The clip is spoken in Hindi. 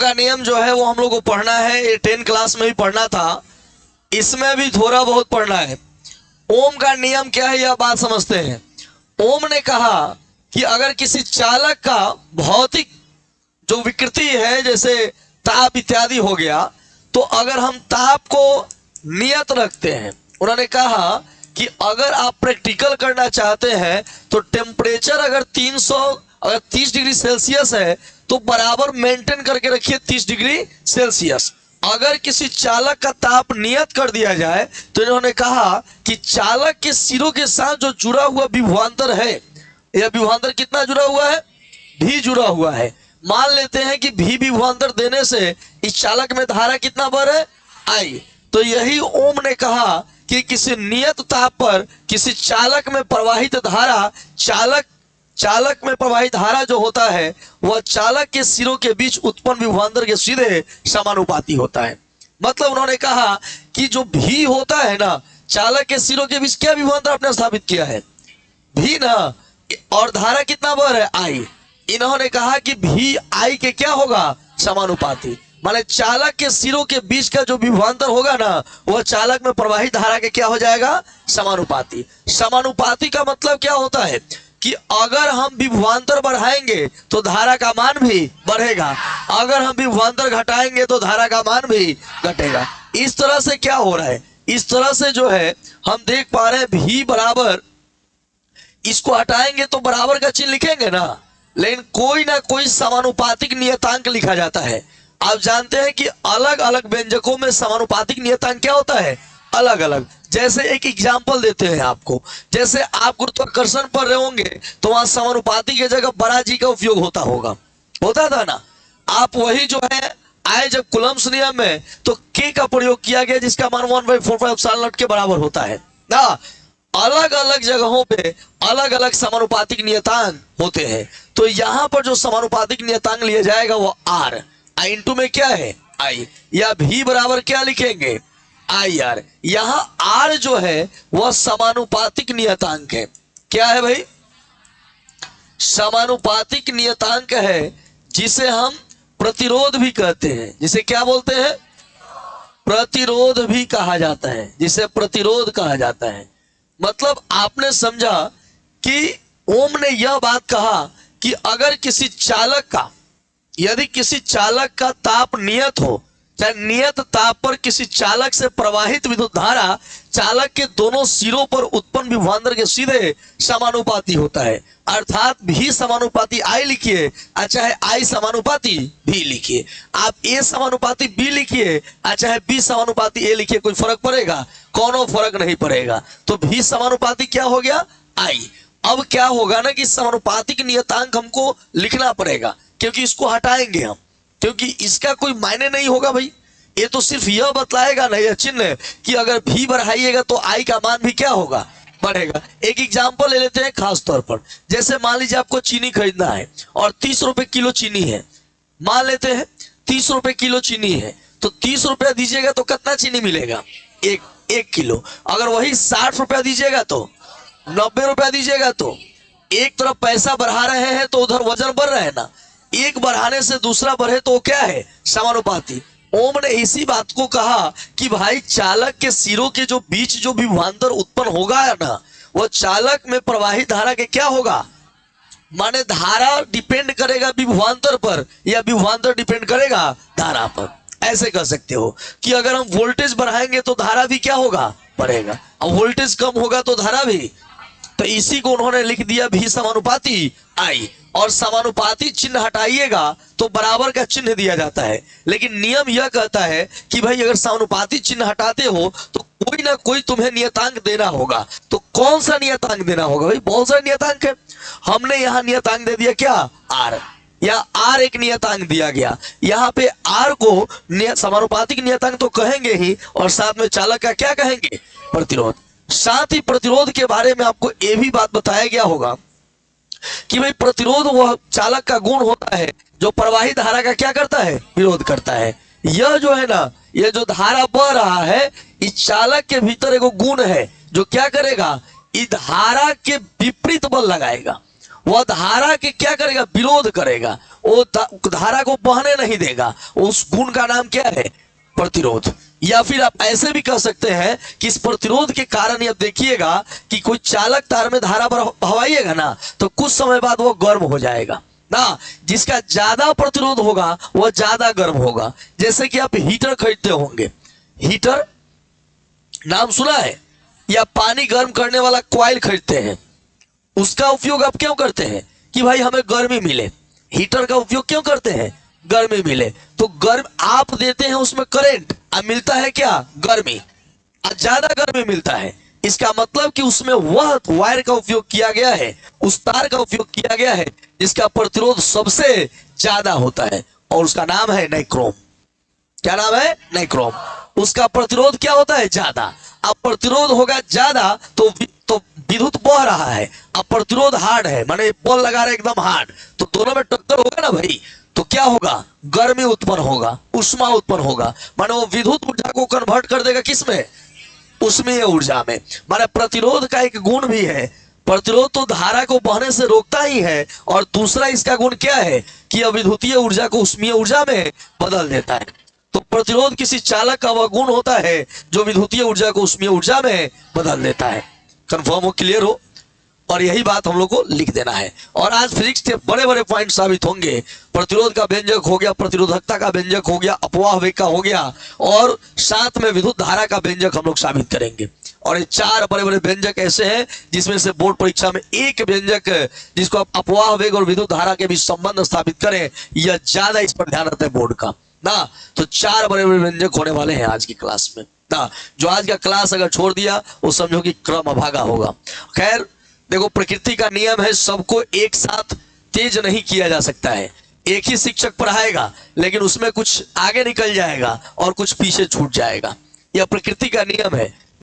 का नियम जो है वो हम लोग को पढ़ना है, ये 10 क्लास में भी पढ़ना था, इसमें भी थोड़ा बहुत पढ़ना है। ओम का नियम क्या है यह बात समझते हैं। ओम ने कहा कि अगर किसी चालक का भौतिक जो विकृति है जैसे ताप इत्यादि हो गया, तो अगर हम ताप को नियत रखते हैं, उन्होंने कहा कि अगर आप प्रैक्टिकल करना चाहते हैं तो टेम्परेचर अगर 30 डिग्री सेल्सियस है तो बराबर मेंटेन करके रखिए 30 डिग्री सेल्सियस। अगर किसी चालक का ताप नियत कर दिया जाए तो इन्होंने कहा कि चालक के सिरों के साथ जो जुड़ा हुआ विभवांतर है, यह विभवांतर कितना जुड़ा हुआ है, भी जुड़ा हुआ है। मान लेते हैं कि भी विभवांतर देने से इस चालक में धारा कितना बढ़े, आई। तो यही ओम ने कहा कि किसी नियत ताप पर किसी चालक में प्रवाहित धारा, चालक में प्रवाहित धारा जो होता है वह चालक के सिरों के बीच उत्पन्न विभवांतर के सीधे समानुपाती होता है। मतलब उन्होंने कहा कि जो भी होता है ना, चालक के सिरों के बीच क्या विभवांतर आपने स्थापित किया है, भी ना, और धारा कितना बढ़ है, आई। इन्होंने कहा कि भी आई के क्या होगा, समानुपाती। माने चालक के सिरों के बीच का जो विभवांतर होगा ना, वह चालक में प्रवाहित धारा के क्या हो जाएगा, समानुपाती। समानुपाती का मतलब क्या होता है कि अगर हम विभवांतर बढ़ाएंगे तो धारा का मान भी बढ़ेगा, अगर हम विभवांतर घटाएंगे तो धारा का मान भी घटेगा। इस तरह से क्या हो रहा है, इस तरह से जो है हम देख पा रहे हैं भी बराबर, इसको हटाएंगे तो बराबर का चिन्ह लिखेंगे ना, लेकिन कोई ना कोई समानुपातिक नियतांक लिखा जाता है। आप जानते हैं कि अलग अलग व्यंजकों में समानुपातिक नियतांक क्या होता है, अलग अलग। जैसे एक एग्जाम्पल देते हैं आपको, जैसे आप गुरुत्वाकर्षण पर रहे होंगे तो वहां समानुपाती की जगह बड़ा जी का उपयोग होता था ना। आप वही जो है आए जब कूलम्ब्स नियम में तो के का प्रयोग किया गया जिसका मान 1/4 के बराबर होता है ना। अलग अलग जगहों पे अलग अलग समानुपातिक नियतांक होते हैं। तो यहाँ पर जो समानुपातिक नियतांक लिया जाएगा वो आर, आई इंटू में क्या है, आई, या भी बराबर क्या लिखेंगे, आई आर। यहां आर जो है वह समानुपातिक नियतांक है। क्या है भाई, समानुपातिक नियतांक है, जिसे हम प्रतिरोध भी कहते हैं, जिसे क्या बोलते हैं, प्रतिरोध भी कहा जाता है, जिसे प्रतिरोध कहा जाता है। मतलब आपने समझा कि ओम ने यह बात कहा कि अगर किसी चालक का, यदि किसी चालक का ताप नियत हो, चाहे नियत ताप पर किसी चालक से प्रवाहित विद्युत धारा चालक के दोनों सिरों पर उत्पन्न विभवांतर के सीधे समानुपाती होता है। अर्थात भी समानुपाती आई लिखिए, चाहे आई समानुपाती भी लिखिए। आप ए समानुपाती बी लिखिए, चाहे बी समानुपाती ए लिखिए, कोई फर्क पड़ेगा, कोनो फर्क नहीं पड़ेगा। तो भी समानुपाती क्या हो गया, आई। अब क्या होगा ना कि समानुपातिक नियतांक हमको लिखना पड़ेगा, क्योंकि इसको हटाएंगे हम, क्योंकि इसका कोई मायने नहीं होगा भाई। ये तो सिर्फ यह बतलाएगा ना, यह चिन्ह कि अगर भी बढ़ाइएगा तो आई का मान भी क्या होगा, बढ़ेगा। एक एग्जांपल ले लेते हैं खास तौर पर, जैसे मान लीजिए आपको चीनी खरीदना है और 30 रुपए किलो चीनी है। मान लेते हैं 30 रुपए किलो चीनी है, तो 30 रुपया दीजिएगा तो कितना चीनी मिलेगा, एक किलो। अगर वही 60 रुपया दीजिएगा तो 90 रुपया दीजिएगा, तो एक तरफ पैसा बढ़ा रहे हैं तो उधर वजन बढ़ रहा है ना, एक बढ़ाने से दूसरा बढ़े तो क्या है, समानुपाती। ओम ने इसी बात को कहा कि भाई चालक के सिरों के जो बीच जो विभवांतर उत्पन्न होगा ना, वह चालक में प्रवाहित धारा के क्या होगा, माने धारा डिपेंड करेगा विभवांतर पर या विभवांतर डिपेंड करेगा धारा पर। ऐसे कह सकते हो कि अगर हम वोल्टेज बढ़ाएंगे तो धारा भी क्या होगा, बढ़ेगा, और वोल्टेज कम होगा तो धारा भी। तो इसी को उन्होंने लिख दिया भी समानुपाती आई, और समानुपाती चिन्ह हटाइएगा तो बराबर का चिन्ह दिया जाता है। लेकिन नियम यह कहता है कि भाई अगर समानुपाती चिन्ह हटाते हो तो कोई ना कोई तुम्हें नियतांक देना होगा। तो कौन सा नियतांक देना होगा भाई, बहुत सारे नियतांक है। हमने यहाँ नियतांक दे दिया क्या, आर, या आर एक नियतांक दिया गया। यहाँ पे आर को समानुपातिक नियतांक तो कहेंगे ही, और साथ में चालक का क्या कहेंगे, प्रतिरोध। साथ ही प्रतिरोध के बारे में आपको यह भी बात बताया गया होगा कि भाई प्रतिरोध वह चालक का गुण होता है जो प्रवाही धारा का क्या करता है, विरोध करता है। यह जो है ना, यह जो धारा बह रहा है, इस चालक के भीतर एक गुण है जो क्या करेगा, इस धारा के विपरीत बल लगाएगा। वह धारा के क्या करेगा, विरोध करेगा, वो धारा को बहने नहीं देगा। उस गुण का नाम क्या है, प्रतिरोध। या फिर आप ऐसे भी कह सकते हैं कि इस प्रतिरोध के कारण आप देखिएगा कि कोई चालक तार में धारा बहाइएगा ना तो कुछ समय बाद वो गर्म हो जाएगा ना। जिसका ज्यादा प्रतिरोध होगा वह ज्यादा गर्म होगा। जैसे कि आप हीटर खरीदते होंगे, हीटर नाम सुना है, या पानी गर्म करने वाला कॉइल खरीदते हैं। उसका उपयोग आप क्यों करते हैं कि भाई हमें गर्मी मिले। हीटर का उपयोग क्यों करते हैं, गर्मी मिले। तो गर्म आप देते हैं उसमें करंट, अब मिलता है क्या, गर्मी, ज्यादा गर्मी मिलता है। इसका मतलब कि उसमें वह वायर का उपयोग किया गया है, उस तार का उपयोग किया गया है जिसका प्रतिरोध सबसे ज्यादा होता है, और उसका नाम है नाइक्रोम। क्या नाम है, नाइक्रोम। उसका प्रतिरोध क्या होता है, ज्यादा। अब प्रतिरोध होगा ज्यादा तो विद्युत बह रहा है, अब प्रतिरोध हार्ड है, माने बॉल लगा रहे एकदम हार्ड, तो दोनों में टक्कर होगा ना भाई, तो क्या होगा, गर्मी उत्पन्न होगा, उष्मा उत्पन्न होगा, माने वो विद्युत ऊर्जा को कन्वर्ट कर देगा किसमें, उष्मीय ऊर्जा में। माने प्रतिरोध का एक गुण भी है, प्रतिरोध तो धारा को बहने से रोकता ही है, और दूसरा इसका गुण क्या है कि विद्युतीय ऊर्जा को उष्मीय ऊर्जा में बदल देता है। तो प्रतिरोध किसी चालक का वह गुण होता है जो विद्युतीय ऊर्जा को उष्मीय ऊर्जा में बदल देता है। कंफर्म हो, क्लियर हो, और यही बात हम लोग को लिख देना है। और आज फिजिक्स के बड़े बड़े पॉइंट साबित होंगे। प्रतिरोध का व्यंजक हो गया, प्रतिरोधकता का व्यंजक हो गया, अपवाह वेग का हो गया, और साथ में विद्युत धारा का व्यंजक हम लोग साबित करेंगे। और ये चार बड़े बड़े व्यंजक ऐसे हैं जिसमें से बोर्ड परीक्षा में एक व्यंजक जिसको आप अपवाह वेग और विद्युत धारा के बीच संबंध स्थापित करें, यह ज्यादा इस पर ध्यान रहता है बोर्ड का ना। तो चार बड़े बड़े व्यंजक होने वाले हैं आज की क्लास में ना। जो आज का क्लास अगर छोड़ दिया वो समझो कि क्रम अभागा होगा। खैर देखो, प्रकृति का नियम है, सबको एक साथ तेज नहीं किया जा सकता है। एक ही शिक्षक पढ़ाएगा लेकिन उसमें कुछ आगे निकल जाएगा और कुछ पीछे छूट जाएगा। यह प्रकृति का नियम है।